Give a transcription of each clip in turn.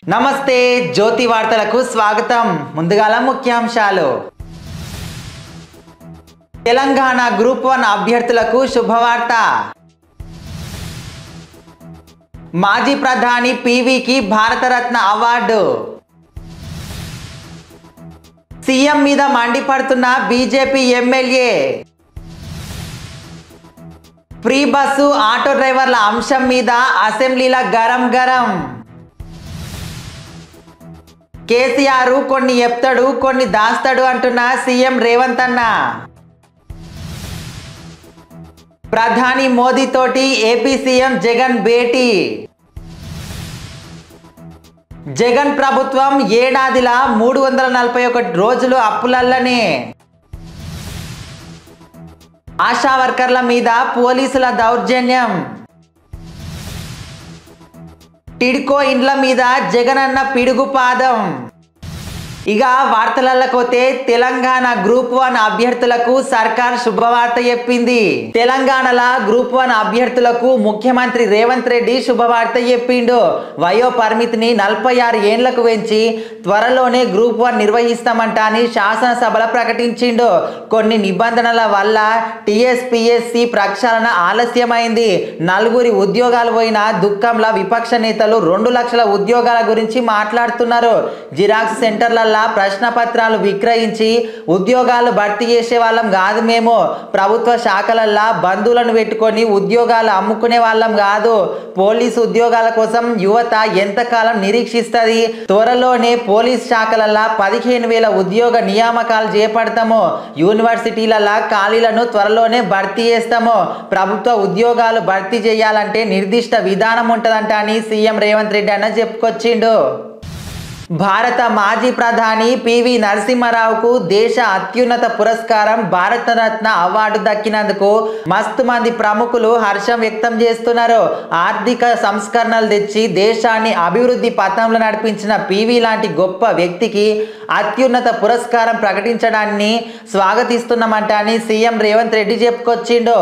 నమస్తే జ్యోతి వార్తలకు స్వాగతం. ముందుగాల ముఖ్యాంశాలు. తెలంగాణ గ్రూప్ 1 అభ్యర్థులకు శుభవార్త. మాజీ ప్రధాని పీవీకి భారతరత్న అవార్డు. సీఎం మీద మండిపడుతున్న BJP MLA. Free bus auto డ్రైవర్ల అంశం మీద అసెంబ్లీలో గరం. కేసీఆర్ కొన్ని చెప్తాడు కొన్ని దాస్తాడు అంటున్న సీఎం రేవంత్ అన్న. ప్రధాని మోదీ తోటి ఏపీ సీఎం జగన్ భేటీ. జగన్ ప్రభుత్వం ఏడాదిలా 341 రోజులు అప్పులల్లనే. ఆశా వర్కర్ల మీద పోలీసుల దౌర్జన్యం. టిడ్కో ఇండ్ల మీద జగనన్న పిడుగు పాదం. ఇక వార్తలలోకి తెలంగాణ గ్రూప్ 1 అభ్యర్థులకు సర్కార్ శుభవార్త చెప్పింది. తెలంగాణలో గ్రూప్ 1 అభ్యర్థులకు ముఖ్యమంత్రి రేవంత్ రెడ్డి శుభవార్త చెప్పిండు. వయో పరిమితిని 46 ఏండ్లకు పెంచి త్వరలోనే గ్రూప్ 1 నిర్వహిస్తామంట అని శాసనసభలో ప్రకటించిండు. కొన్ని నిబంధనల వల్ల టీఎస్పీఎస్సీ ప్రక్షాళన ఆలస్యమైంది. 4 ఉద్యోగాలు పోయిన దుఃఖంలో విపక్ష నేతలు 2 లక్షల ఉద్యోగాల గురించి మాట్లాడుతున్నారు. జిరాక్స్ సెంటర్ల ప్రశ్న పత్రాలు విక్రయించి ఉద్యోగాలు భర్తీ చేసే వాళ్ళం కాదు. మేము ప్రభుత్వ శాఖలల్లా బంధువులను పెట్టుకొని ఉద్యోగాలు అమ్ముకునే వాళ్ళం కాదు. పోలీసు ఉద్యోగాల కోసం యువత ఎంతకాలం నిరీక్షిస్తుంది. త్వరలోనే పోలీస్ శాఖలల్లా 15,000 ఉద్యోగ నియామకాలు చేపడతాము. యూనివర్సిటీలల్లా ఖాళీలను త్వరలోనే భర్తీ చేస్తాము. ప్రభుత్వ ఉద్యోగాలు భర్తీ చేయాలంటే నిర్దిష్ట విధానం ఉంటుందంట అని సీఎం రేవంత్ రెడ్డి అన్న చెప్పుకొచ్చిండు. భారత మాజీ ప్రధాని పివి నరసింహారావుకు దేశ అత్యున్నత పురస్కారం భారతరత్న అవార్డు దక్కినందుకు మస్తు మంది ప్రముఖులు హర్షం వ్యక్తం చేస్తున్నారు. ఆర్థిక సంస్కరణలు తెచ్చి దేశాన్ని అభివృద్ధి పథంలో నడిపించిన పివి లాంటి గొప్ప వ్యక్తికి అత్యున్నత పురస్కారం ప్రకటించడాన్ని స్వాగతిస్తున్నామంట అని సీఎం రేవంత్ రెడ్డి చెప్పుకొచ్చిండు.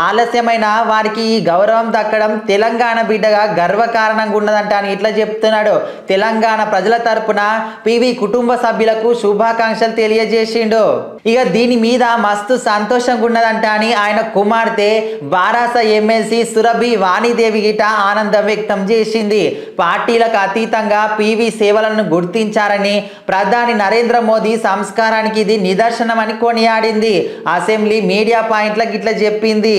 ఆలస్యమైన వారికి ఈ గౌరవం దక్కడం తెలంగాణ బిడ్డగా గర్వకారణంగా ఉన్నదంట అని ఇట్లా చెప్తున్నాడు. తెలంగాణ ప్రజల తరపున పివి కుటుంబ సభ్యులకు శుభాకాంక్షలు తెలియజేసిండు. ఇక దీని మీద మస్తు సంతోషంగా ఉన్నదంట అని ఆయన కుమార్తె బారాస ఎమ్మెల్సీ సురభి వాణిదేవి గిట ఆనందం వ్యక్తం చేసింది. పార్టీలకు అతీతంగా పివి సేవలను గుర్తించారని ప్రధాని నరేంద్ర మోదీ సంస్కారానికి ఇది నిదర్శనం అని కొనియాడింది. అసెంబ్లీ మీడియా పాయింట్లకు ఇట్లా చెప్పింది.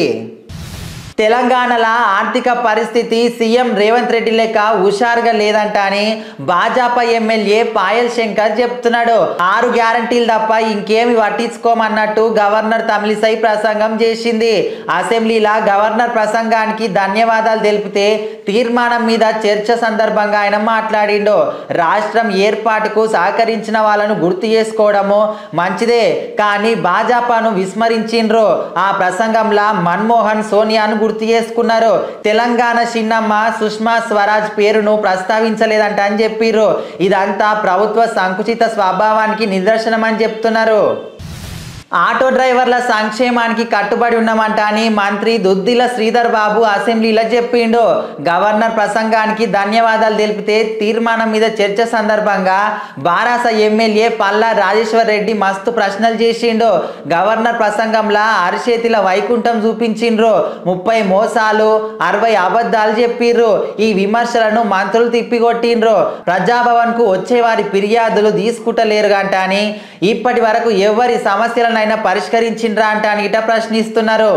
తెలంగాణలో ఆర్థిక పరిస్థితి సీఎం రేవంత్ రెడ్డి లెక్క హుషారుగా లేదంట అని భాజపా ఎమ్మెల్యే పాయల్ శంకర్ చెప్తున్నాడు. 6 గ్యారంటీలు తప్ప ఇంకేమి పట్టించుకోమన్నట్టు గవర్నర్ తమిళిసై ప్రసంగం చేసింది. అసెంబ్లీలో గవర్నర్ ప్రసంగానికి ధన్యవాదాలు తెలిపితే తీర్మానం మీద చర్చ సందర్భంగా ఆయన మాట్లాడిండు. రాష్ట్రం ఏర్పాటుకు సహకరించిన వాళ్ళను గుర్తు చేసుకోవడము మంచిదే, కానీ భాజపాను విస్మరించిండ్రు. ఆ ప్రసంగంలో మన్మోహన్ సోనియాను గుర్తు చేసుకున్నారు. తెలంగాణ చిన్నమ్మ సుష్మా స్వరాజ్ పేరును ప్రస్తావించలేదంట అని చెప్పిర్రు. ఇదంతా ప్రభుత్వ సంకుచిత స్వభావానికి నిదర్శనం అని చెప్తున్నారు. ఆటో డ్రైవర్ల సంక్షేమానికి కట్టుబడి ఉన్నామంట అని మంత్రి దుద్దిల శ్రీధర్ బాబు అసెంబ్లీలో చెప్పిండు. గవర్నర్ ప్రసంగానికి ధన్యవాదాలు తెలిపితే తీర్మానం మీద చర్చ సందర్భంగా బారాస ఎమ్మెల్యే పల్లా రాజేశ్వర్ రెడ్డి మస్తు ప్రశ్నలు చేసిండు. గవర్నర్ ప్రసంగంలో అరిచేతిల వైకుంఠం చూపించిండ్రు. 30 మోసాలు 60 అబద్ధాలు చెప్పిర్రు. ఈ విమర్శలను మంత్రులు తిప్పికొట్టిండ్రు. ప్రజాభవన్కు వచ్చే వారి ఫిర్యాదులు తీసుకుంటలేరు అంట అని ఇప్పటి వరకు ఎవరి సమస్యలను పరిష్కరించిండ్రా అంట అని ఇట ప్రశ్నిస్తున్నారు.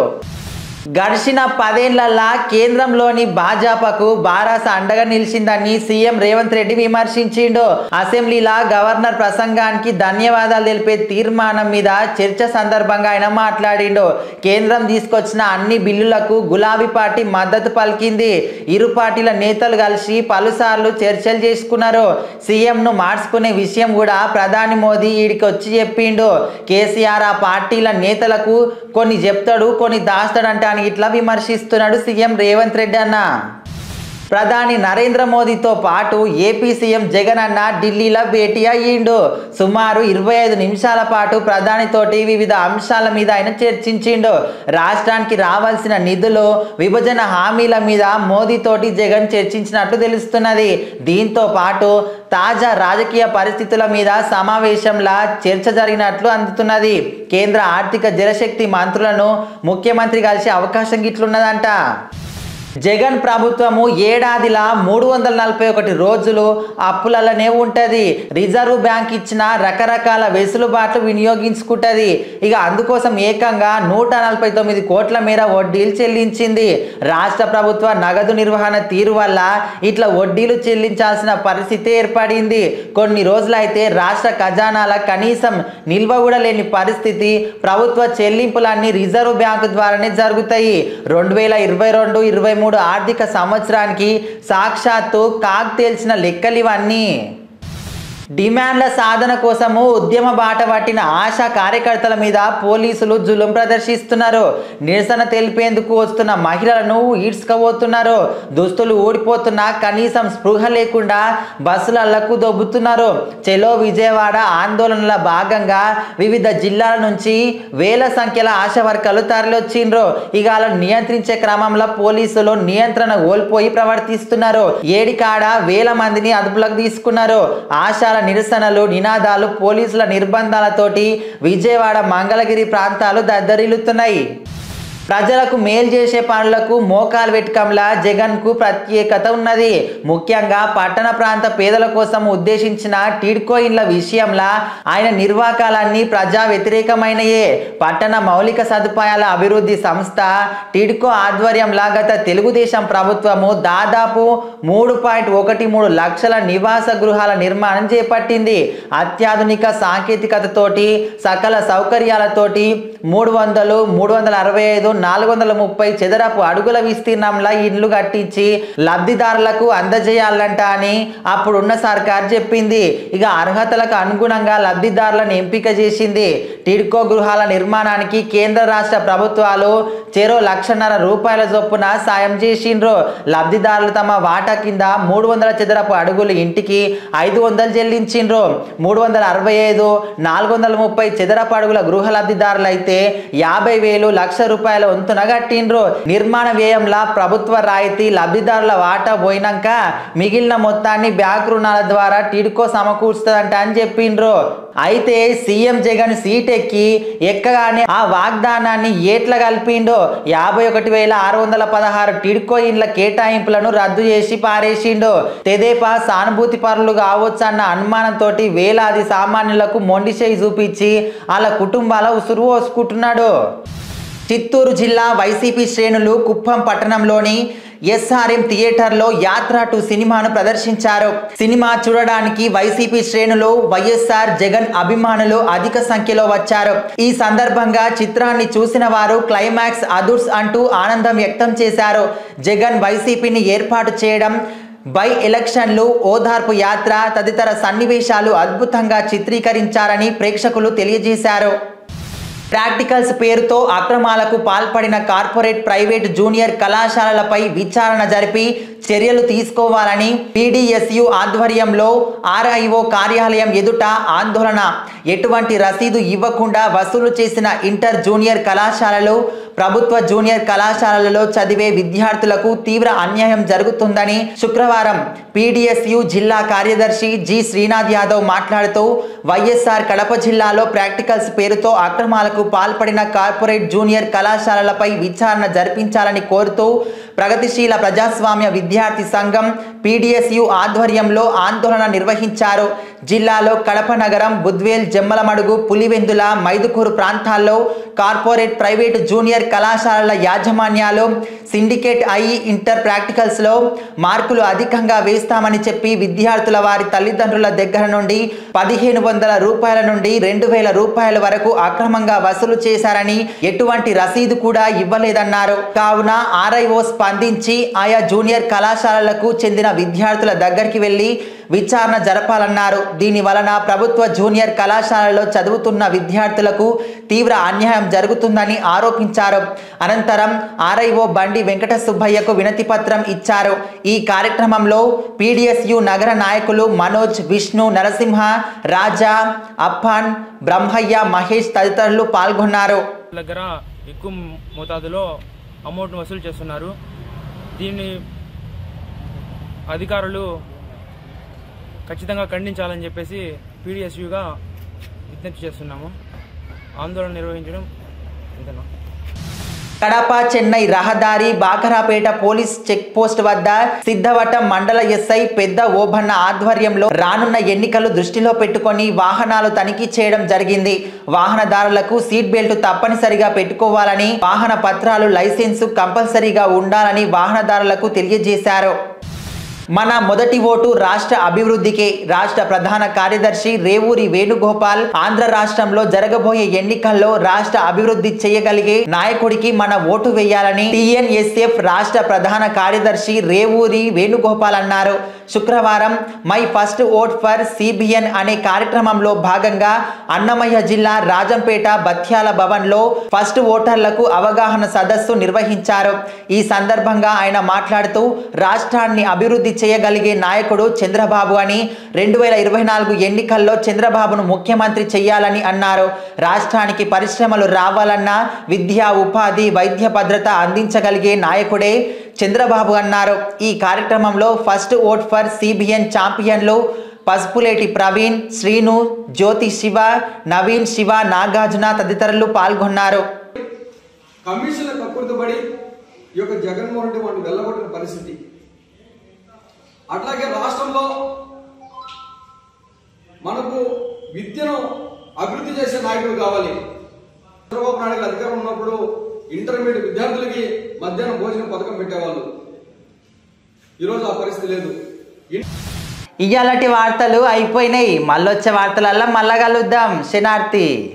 గడిచిన 10 ఏళ్లలో కేంద్రంలోని భాజపాకు బారాస అండగా నిలిచిందని సీఎం రేవంత్ రెడ్డి విమర్శించిండు. అసెంబ్లీలో గవర్నర్ ప్రసంగానికి ధన్యవాదాలు తెలిపే తీర్మానం మీద చర్చ సందర్భంగా ఆయన మాట్లాడిండు. కేంద్రం తీసుకొచ్చిన అన్ని బిల్లులకు గులాబీ పార్టీ మద్దతు పలికింది. ఇరు పార్టీల నేతలు కలిసి పలుసార్లు చర్చలు చేసుకున్నారు. సీఎంను మార్చుకునే విషయం కూడా ప్రధాని మోదీ ఈడికి వచ్చి చెప్పిండు. కేసీఆర్ ఆ పార్టీల నేతలకు కొన్ని చెప్తాడు కొన్ని దాస్తాడంట అని ఇట్లా విమర్శిస్తున్నాడు సీఎం రేవంత్ రెడ్డి అన్న. ప్రధాని నరేంద్ర మోదీతో పాటు ఏపీ సీఎం జగన్ అన్న ఢిల్లీలో భేటీ అయ్యిండు. సుమారు 25 నిమిషాల పాటు ప్రధానితోటి వివిధ అంశాల మీద ఆయన చర్చించిండు. రాష్ట్రానికి రావాల్సిన నిధులు, విభజన హామీల మీద మోదీతోటి జగన్ చర్చించినట్లు తెలుస్తున్నది. దీంతో పాటు తాజా రాజకీయ పరిస్థితుల మీద సమావేశంలో చర్చ జరిగినట్లు అందుతున్నది. కేంద్ర ఆర్థిక జలశక్తి మంత్రులను ముఖ్యమంత్రి కలిసే అవకాశం గిట్లున్నదంట. జగన్ ప్రభుత్వము ఏడాదిలా 341 రోజులు అప్పులలోనే ఉంటుంది. రిజర్వ్ బ్యాంక్ ఇచ్చిన రకరకాల వెసులుబాట్లు వినియోగించుకుంటుంది. ఇక అందుకోసం ఏకంగా 149 కోట్ల మేర వడ్డీలు చెల్లించింది. రాష్ట్ర ప్రభుత్వ నగదు నిర్వహణ తీరు వల్ల ఇట్లా వడ్డీలు చెల్లించాల్సిన పరిస్థితి ఏర్పడింది. కొన్ని రోజులైతే రాష్ట్ర ఖజానాల కనీసం నిల్వ కూడా లేని పరిస్థితి. ప్రభుత్వ చెల్లింపులన్నీ రిజర్వ్ బ్యాంకు ద్వారానే జరుగుతాయి. 2022-23 ఆర్థిక సంవత్సరానికి సాక్షాత్తు కాగ్ తేల్చిన లెక్కలు ఇవన్నీ. డిమాండ్ల సాధన కోసము ఉద్యమ బాట పట్టిన ఆశా కార్యకర్తల మీద పోలీసులు జులుం ప్రదర్శిస్తున్నారు. నిరసన తెలిపేందుకు వస్తున్న మహిళలను ఈడ్చుకపోతున్నారు. దుస్తులు ఊడిపోతున్నా కనీసం స్పృహ లేకుండా బస్సులకు దొబ్బుతున్నారు. చెలో విజయవాడ ఆందోళనల భాగంగా వివిధ జిల్లాల నుంచి వేల సంఖ్యల ఆశా వర్కర్లు తరలివచ్చిండ్రు. ఇక వాళ్ళను నియంత్రించే క్రమంలో పోలీసులు నియంత్రణ కోల్పోయి ప్రవర్తిస్తున్నారు. ఏడికాడ వేల మందిని అదుపులోకి తీసుకున్నారు. ఆశా నిరసనలు, నినాదాలు, పోలీసుల నిర్బంధాలతోటి విజయవాడ, మంగళగిరి ప్రాంతాలు దద్దరిల్లుతున్నాయి. ప్రజలకు మేలు చేసే పనులకు మోకాలు వెట్కంలా జగన్కు ప్రత్యేకత ఉన్నది. ముఖ్యంగా పట్టణ ప్రాంత పేదల కోసం ఉద్దేశించిన టిడ్కో ఇండ్ల విషయంలో ఆయన నిర్వాకాలన్నీ ప్రజా వ్యతిరేకమైనయే. పట్టణ మౌలిక సదుపాయాల అభివృద్ధి సంస్థ టిడ్కో ఆధ్వర్యంలో గత తెలుగుదేశం ప్రభుత్వము దాదాపు 3.13 లక్షల నివాస గృహాల నిర్మాణం చేపట్టింది. అత్యాధునిక సాంకేతికతతోటి, సకల సౌకర్యాలతోటి 300, 365, 430 చదరపు అడుగుల విస్తీర్ణంలో ఇండ్లు కట్టించి లబ్ధిదారులకు అందజేయాలంట అని అప్పుడున్న సర్కార్ చెప్పింది. ఇక అర్హతలకు అనుగుణంగా లబ్ధిదారులను ఎంపిక చేసింది. టిడ్కో గృహాల నిర్మాణానికి కేంద్ర రాష్ట్ర ప్రభుత్వాలు చెరో ₹1,50,000 చొప్పున సాయం చేసిండ్రు. లబ్ధిదారులు తమ వాటా కింద 300 చదరపు అడుగులు ఇంటికి 500 చెల్లించిండ్రు. 365, 430 చదరపు అడుగుల గృహ లబ్ధిదారులు అయితే 50,000, ₹1,00,000 వంతున కట్టిండ్రు. నిర్మాణ వ్యయంలా ప్రభుత్వ రాయితీ లబ్ధిదారుల వాటా పోయినాక మిగిలిన మొత్తాన్ని బ్యాంకు రుణాల ద్వారా టిడ్కో సమకూర్చుతుందంట అని చెప్పిండ్రు. అయితే సీఎం జగన్ సీట్ ఎక్కగానే ఆ వాగ్దానాన్ని ఏట్లా కలిపిండో 51,616 టిడ్కో ఇండ్ల కేటాయింపులను రద్దు చేసి పారేసిండు. తెదేపా సానుభూతి పరులు కావచ్చు అన్న అనుమానంతో వేలాది సామాన్యులకు మొండి చేయి చూపించి వాళ్ళ కుటుంబాల ఉసురు పోసుకుంటున్నాడు. చిత్తూరు జిల్లా వైసీపీ శ్రేణులు కుప్పం పట్టణంలోని ఎస్ఆర్ఎం థియేటర్లో యాత్ర 2 సినిమాను ప్రదర్శించారు. సినిమా చూడడానికి వైసీపీ శ్రేణులు, వైఎస్ఆర్ జగన్ అభిమానులు అధిక సంఖ్యలో వచ్చారు. ఈ సందర్భంగా చిత్రాన్ని చూసిన వారు క్లైమాక్స్ అదుర్స్ అంటూ ఆనందం వ్యక్తం చేశారు. జగన్ వైసీపీని ఏర్పాటు చేయడం, బై ఎలక్షన్లు, ఓదార్పు యాత్ర తదితర సన్నివేశాలు అద్భుతంగా చిత్రీకరించారని ప్రేక్షకులు తెలియజేశారు. ప్రాక్టికల్స్ పేరుతో అక్రమాలకు పాల్పడిన కార్పొరేట్, ప్రైవేట్, జూనియర్ కళాశాలలపై విచారణ జరిపి చర్యలు తీసుకోవాలని పీడీఎస్యు ఆధ్వర్యంలో ఆర్ఐఓ కార్యాలయం ఎదుట ఆందోళన. ఎటువంటి రసీదు ఇవ్వకుండా వసూలు చేసిన ఇంటర్, జూనియర్ కళాశాలలు, ప్రభుత్వ జూనియర్ కళాశాలలలో చదివే విద్యార్థులకు తీవ్ర అన్యాయం జరుగుతుందని శుక్రవారం పీడీఎస్యు జిల్లా కార్యదర్శి జి శ్రీనాథ్ యాదవ్ మాట్లాడుతూ వైఎస్ఆర్ కడప జిల్లాలో ప్రాక్టికల్స్ పేరుతో అక్రమాలకు పాల్పడిన కార్పొరేట్, జూనియర్ కళాశాలలపై విచారణ జరిపించాలని కోరుతూ ప్రగతిశీల ప్రజాస్వామ్య విద్యార్థి సంఘం పీడీఎస్యు ఆధ్వర్యంలో ఆందోళన నిర్వహించారు. జిల్లాలో కడప నగరం, బుద్వేల్, జమ్మలమడుగు, పులివెందుల, మైదుకూరు ప్రాంతాల్లో కార్పొరేట్, ప్రైవేటు, జూనియర్ కళాశాలల యాజమాన్యాలు సిండికేట్ అయి ఇంటర్ ప్రాక్టికల్స్లో మార్కులు అధికంగా వేస్తామని చెప్పి విద్యార్థుల వారి తల్లిదండ్రుల దగ్గర నుండి ₹1,500 నుండి ₹2,000 వరకు అక్రమంగా వసూలు చేశారని, ఎటువంటి రసీదు కూడా ఇవ్వలేదన్నారు. కావున ఆర్ఐఓ స్పందించి ఆయా జూనియర్ కళాశాలలకు చెందిన విద్యార్థుల దగ్గరికి వెళ్లి విచారణ జరపాలన్నారు. దీని వలన ప్రభుత్వ జూనియర్ కళాశాలలో చదువుతున్న విద్యార్థులకు తీవ్ర అన్యాయం జరుగుతుందని ఆరోపించారు. అనంతరం ఆర్ఐఓ బండి వెంకట సుబ్బయ్యకు వినతి పత్రం ఇచ్చారు. ఈ కార్యక్రమంలో పీడిఎస్యు నగర నాయకులు మనోజ్, విష్ణు, నరసింహ, రాజా, అప్పాన్, బ్రహ్మయ్య, మహేష్ తదితరులు పాల్గొన్నారు. దగ్గర ఎక్కువ మోతాదులో అమౌంట్ వసూలు చేస్తున్నారు. దీన్ని అధికారులు ఖచ్చితంగా ఖండించాలని చెప్పేసి పీడిఎస్యుగా విజ్ఞప్తి చేస్తున్నాము. ఆందోళన నిర్వహించడం ఇంతేనా. కడప చెన్నై రహదారి బాకరాపేట పోలీస్ చెక్ పోస్ట్ వద్ద సిద్ధవటం మండల ఎస్ఐ పెద్ద ఓబన్న ఆధ్వర్యంలో రానున్న ఎన్నికలు దృష్టిలో పెట్టుకొని వాహనాలు తనిఖీ చేయడం జరిగింది. వాహనదారులకు సీట్ బెల్ట్ తప్పనిసరిగా పెట్టుకోవాలని, వాహన పత్రాలు, లైసెన్సు కంపల్సరీగా ఉండాలని వాహనదారులకు తెలియజేశారు. మన మొదటి ఓటు రాష్ట్ర అభివృద్ధికి. రాష్ట్ర ప్రధాన కార్యదర్శి రేవూరి వేణుగోపాల్ ఆంధ్ర రాష్ట్రంలో జరగబోయే ఎన్నికల్లో రాష్ట్ర అభివృద్ధి చేయగలిగే నాయకుడికి మన ఓటు వేయాలని టీఎన్ఎస్ఎఫ్ రాష్ట్ర ప్రధాన కార్యదర్శి రేవూరి వేణుగోపాల్ అన్నారు. శుక్రవారం my first vote for CBN అనే కార్యక్రమంలో భాగంగా అన్నమయ్య జిల్లా రాజంపేట బత్యాల భవన్లో ఫస్ట్ ఓటర్లకు అవగాహన సదస్సు నిర్వహించారు. ఈ సందర్భంగా ఆయన మాట్లాడుతూ రాష్ట్రాన్ని అభివృద్ధి చేయగలిగే నాయకుడు చంద్రబాబు అని, 2024 ఎన్నికల్లో చంద్రబాబును ముఖ్యమంత్రి చేయాలని అన్నారు. రాష్ట్రానికి పరిశ్రమలు రావాలన్నా, విద్య, ఉపాధి, వైద్య భద్రత అందించగలిగే నాయకుడే చంద్రబాబు అన్నారు. ఈ కార్యక్రమంలో ఫస్ట్ ఓట్ ఫర్ సిబిఎన్ ఛాంపియన్లు పసుపులేటి ప్రవీణ్, శ్రీను, జ్యోతి శివ, నవీన్, శివ, నాగార్జున తదితరులు పాల్గొన్నారు. కమిషన్ల కక్కుర్తిపడి ఈ యొక్క జగన్మోహన్ రెడ్డి వాడిని వెళ్ళగొట్టిన పరిస్థితి. అట్లాగే రాష్ట్రంలో మనకు విద్యను అభివృద్ధి చేసే నాయకుడు కావాలి. చంద్రబాబు నాయుడు అధికారం ఉన్నప్పుడు ఇంటర్మీడియట్ విద్యార్థులకి మధ్యాహ్నం భోజనం పథకం పెట్టేవాళ్ళు. ఈరోజు ఆ పరిస్థితి లేదు. ఇయాలటి వార్తలు అయిపోయినాయి. మళ్ళొచ్చే వార్తలల్లో మళ్ళా కలుద్దాం. శనార్థి.